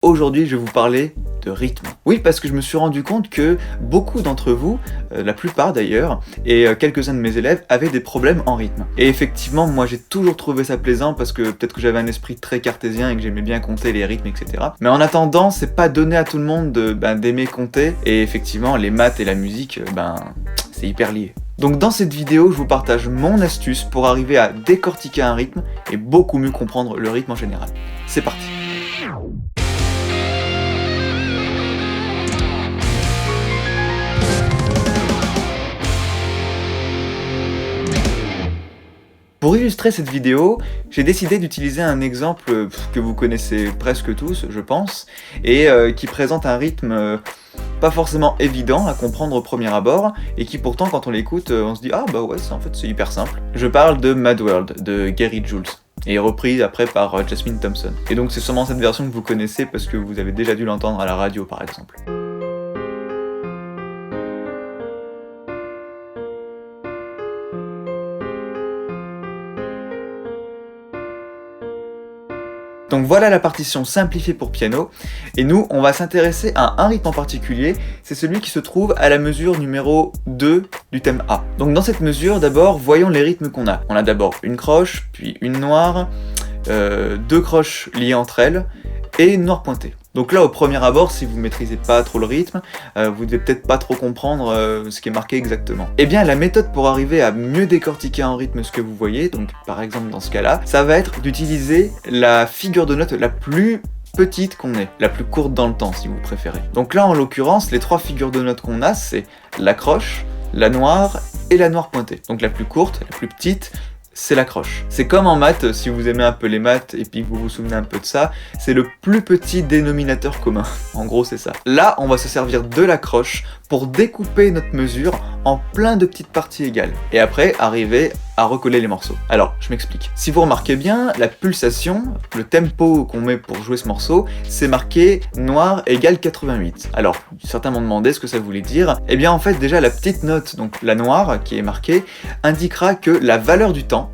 aujourd'hui je vais vous parler de rythme. Oui, parce que je me suis rendu compte que beaucoup d'entre vous, la plupart d'ailleurs, et quelques-uns de mes élèves avaient des problèmes en rythme. Et effectivement, moi j'ai toujours trouvé ça plaisant parce que peut-être que j'avais un esprit très cartésien et que j'aimais bien compter les rythmes, etc. Mais en attendant, c'est pas donné à tout le monde d'aimer compter, et effectivement, les maths et la musique, c'est hyper lié. Donc dans cette vidéo, je vous partage mon astuce pour arriver à décortiquer un rythme et beaucoup mieux comprendre le rythme en général. C'est parti. Pour illustrer cette vidéo, j'ai décidé d'utiliser un exemple que vous connaissez presque tous, je pense, et qui présente un rythme pas forcément évident à comprendre au premier abord, et qui pourtant, quand on l'écoute, on se dit « Ah bah ouais, en fait c'est hyper simple ». Je parle de Mad World, de Gary Jules, et repris après par Jasmine Thompson. Et donc c'est sûrement cette version que vous connaissez parce que vous avez déjà dû l'entendre à la radio par exemple. Donc voilà la partition simplifiée pour piano, et nous on va s'intéresser à un rythme en particulier, c'est celui qui se trouve à la mesure numéro 2 du thème A. Donc dans cette mesure, d'abord, voyons les rythmes qu'on a. On a d'abord une croche, puis une noire, deux croches liées entre elles, et une noire pointée. Donc là, au premier abord, si vous maîtrisez pas trop le rythme, vous devez peut-être pas trop comprendre ce qui est marqué exactement. Eh bien, la méthode pour arriver à mieux décortiquer en rythme ce que vous voyez, donc par exemple dans ce cas-là, ça va être d'utiliser la figure de note la plus petite qu'on ait, la plus courte dans le temps si vous préférez. Donc là, en l'occurrence, les trois figures de notes qu'on a, c'est la croche, la noire et la noire pointée. Donc la plus courte, la plus petite, c'est la croche. C'est comme en maths, si vous aimez un peu les maths et puis que vous vous souvenez un peu de ça, c'est le plus petit dénominateur commun. En gros, c'est ça. Là, on va se servir de la croche pour découper notre mesure en plein de petites parties égales. Et après, arriver à recoller les morceaux. Alors, je m'explique. Si vous remarquez bien, la pulsation, le tempo qu'on met pour jouer ce morceau, c'est marqué noir égale 88. Alors, certains m'ont demandé ce que ça voulait dire. Eh bien, en fait, déjà, la petite note, donc la noire, qui est marquée, indiquera que la valeur du temps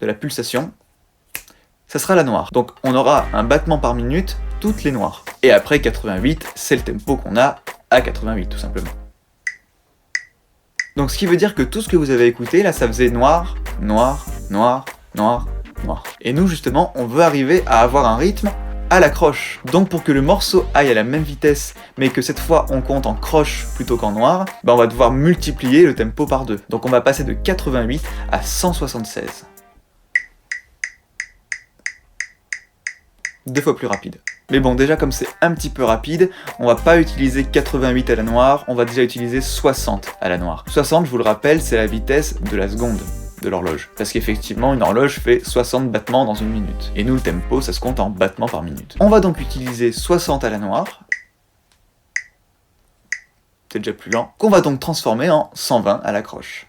de la pulsation, ça sera la noire. Donc, on aura un battement par minute, toutes les noires. Et après, 88, c'est le tempo qu'on a à 88, tout simplement. Donc ce qui veut dire que tout ce que vous avez écouté, là, ça faisait noir, noir, noir, noir, noir. Et nous, justement, on veut arriver à avoir un rythme à la croche. Donc pour que le morceau aille à la même vitesse, mais que cette fois on compte en croche plutôt qu'en noir, on va devoir multiplier le tempo par 2. Donc on va passer de 88 à 176. 2 fois plus rapide. Mais bon, déjà comme c'est un petit peu rapide, on va pas utiliser 88 à la noire, on va déjà utiliser 60 à la noire. 60, je vous le rappelle, c'est la vitesse de la seconde de l'horloge. Parce qu'effectivement, une horloge fait 60 battements dans une minute. Et nous, le tempo, ça se compte en battements par minute. On va donc utiliser 60 à la noire, c'est déjà plus lent, qu'on va donc transformer en 120 à la croche.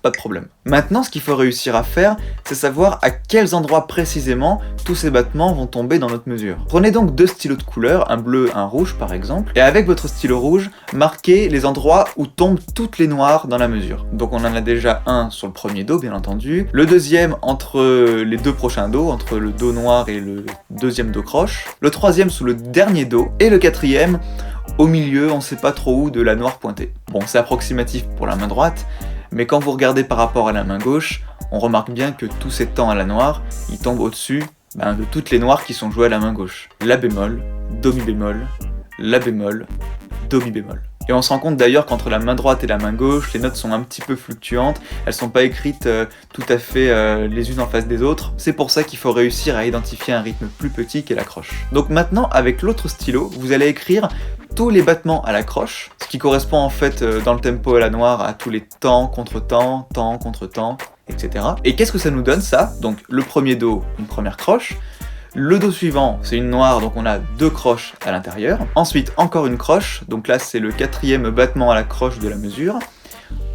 Pas de problème. Maintenant, ce qu'il faut réussir à faire, c'est savoir à quels endroits précisément tous ces battements vont tomber dans notre mesure. Prenez donc deux stylos de couleur, un bleu, un rouge par exemple, et avec votre stylo rouge, marquez les endroits où tombent toutes les noires dans la mesure. Donc on en a déjà un sur le premier do, bien entendu, le deuxième entre les deux prochains do, entre le do noir et le deuxième do croche, le troisième sous le dernier do, et le quatrième au milieu, on sait pas trop où, de la noire pointée. Bon, c'est approximatif pour la main droite, mais quand vous regardez par rapport à la main gauche, on remarque bien que tous ces temps à la noire, ils tombent au-dessus de toutes les noires qui sont jouées à la main gauche. La bémol, do mi bémol, la bémol, do mi bémol. Et on se rend compte d'ailleurs qu'entre la main droite et la main gauche, les notes sont un petit peu fluctuantes, elles sont pas écrites tout à fait les unes en face des autres. C'est pour ça qu'il faut réussir à identifier un rythme plus petit qu'est la croche. Donc maintenant, avec l'autre stylo, vous allez écrire tous les battements à la croche, ce qui correspond en fait dans le tempo à la noire à tous les temps contre temps, etc. Et qu'est-ce que ça nous donne ça? Donc le premier do, une première croche. Le do suivant, c'est une noire, donc on a deux croches à l'intérieur. Ensuite, encore une croche, donc là c'est le quatrième battement à la croche de la mesure.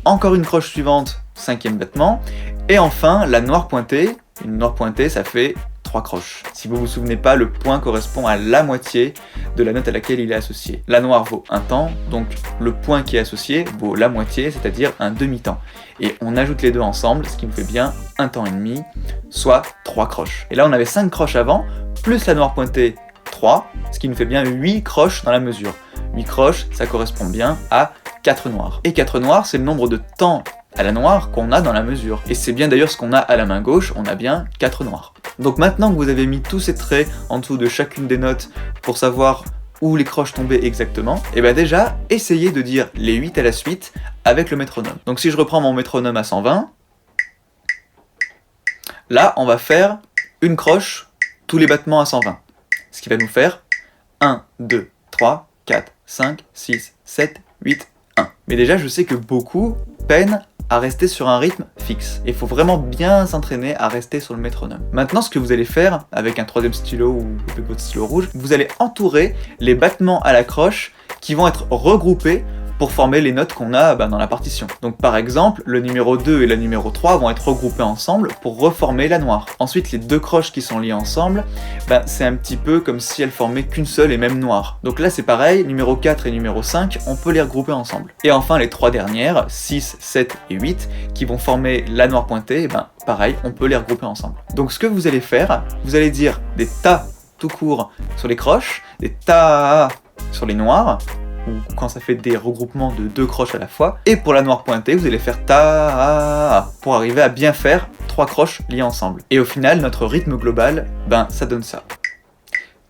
Encore une croche suivante, cinquième battement. Et enfin, la noire pointée. Une noire pointée, ça fait 3 croches. Si vous vous souvenez pas, le point correspond à la moitié de la note à laquelle il est associé. La noire vaut un temps, donc le point qui est associé vaut la moitié, c'est-à-dire un demi-temps. Et on ajoute les deux ensemble, ce qui nous fait bien un temps et demi, soit 3 croches. Et là on avait 5 croches avant, plus la noire pointée 3, ce qui nous fait bien 8 croches dans la mesure. 8 croches, ça correspond bien à 4 noirs. Et 4 noirs, c'est le nombre de temps à la noire qu'on a dans la mesure. Et c'est bien d'ailleurs ce qu'on a à la main gauche, on a bien 4 noirs. Donc maintenant que vous avez mis tous ces traits en dessous de chacune des notes pour savoir où les croches tombaient exactement, et bien déjà, essayez de dire les 8 à la suite avec le métronome. Donc si je reprends mon métronome à 120, là on va faire une croche tous les battements à 120. Ce qui va nous faire 1, 2, 3, 4, 5, 6, 7, 8, 1. Mais déjà je sais que beaucoup peinent à rester sur un rythme fixe. Il faut vraiment bien s'entraîner à rester sur le métronome. Maintenant, ce que vous allez faire avec un troisième stylo ou avec votre stylo rouge, vous allez entourer les battements à la croche qui vont être regroupés pour former les notes qu'on a dans la partition. Donc par exemple, le numéro 2 et le numéro 3 vont être regroupés ensemble pour reformer la noire. Ensuite, les deux croches qui sont liées ensemble, c'est un petit peu comme si elles formaient qu'une seule et même noire. Donc là c'est pareil, numéro 4 et numéro 5, on peut les regrouper ensemble. Et enfin les trois dernières, 6, 7 et 8, qui vont former la noire pointée, pareil, on peut les regrouper ensemble. Donc ce que vous allez faire, vous allez dire des ta tout court sur les croches, des ta sur les noirs, ou quand ça fait des regroupements de deux croches à la fois. Et pour la noire pointée, vous allez faire ta pour arriver à bien faire 3 croches liées ensemble. Et au final, notre rythme global, ça donne ça.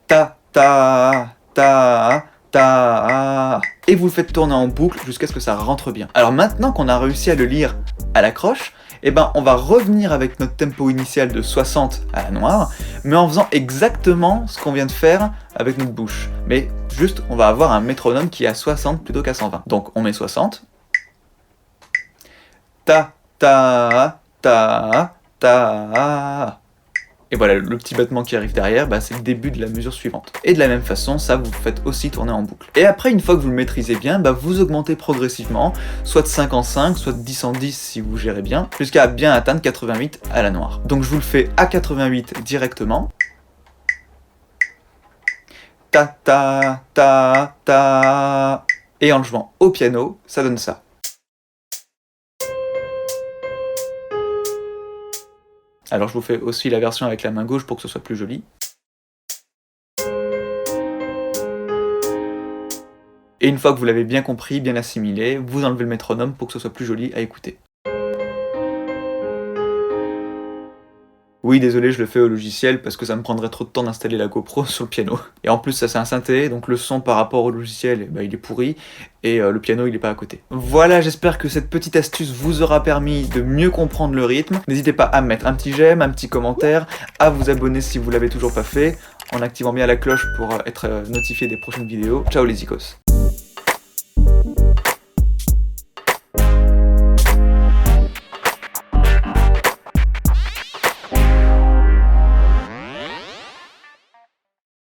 Ta, ta, ta, ta. Et vous le faites tourner en boucle jusqu'à ce que ça rentre bien. Alors maintenant qu'on a réussi à le lire à la croche, on va revenir avec notre tempo initial de 60 à la noire, mais en faisant exactement ce qu'on vient de faire avec notre bouche. Mais juste, on va avoir un métronome qui est à 60 plutôt qu'à 120. Donc on met 60. Ta, ta, ta, ta. Et voilà, le petit battement qui arrive derrière, c'est le début de la mesure suivante. Et de la même façon, ça vous faites aussi tourner en boucle. Et après, une fois que vous le maîtrisez bien, vous augmentez progressivement, soit de 5 en 5, soit de 10 en 10 si vous gérez bien, jusqu'à bien atteindre 88 à la noire. Donc je vous le fais à 88 directement. Ta ta ta ta. Et en le jouant au piano, ça donne ça. Alors je vous fais aussi la version avec la main gauche pour que ce soit plus joli. Et une fois que vous l'avez bien compris, bien assimilé, vous enlevez le métronome pour que ce soit plus joli à écouter. Oui, désolé, je le fais au logiciel parce que ça me prendrait trop de temps d'installer la GoPro sur le piano. Et en plus, ça c'est un synthé, donc le son par rapport au logiciel, il est pourri, et le piano il est pas à côté. Voilà, j'espère que cette petite astuce vous aura permis de mieux comprendre le rythme. N'hésitez pas à mettre un petit j'aime, un petit commentaire, à vous abonner si vous l'avez toujours pas fait, en activant bien la cloche pour être notifié des prochaines vidéos. Ciao les zikos.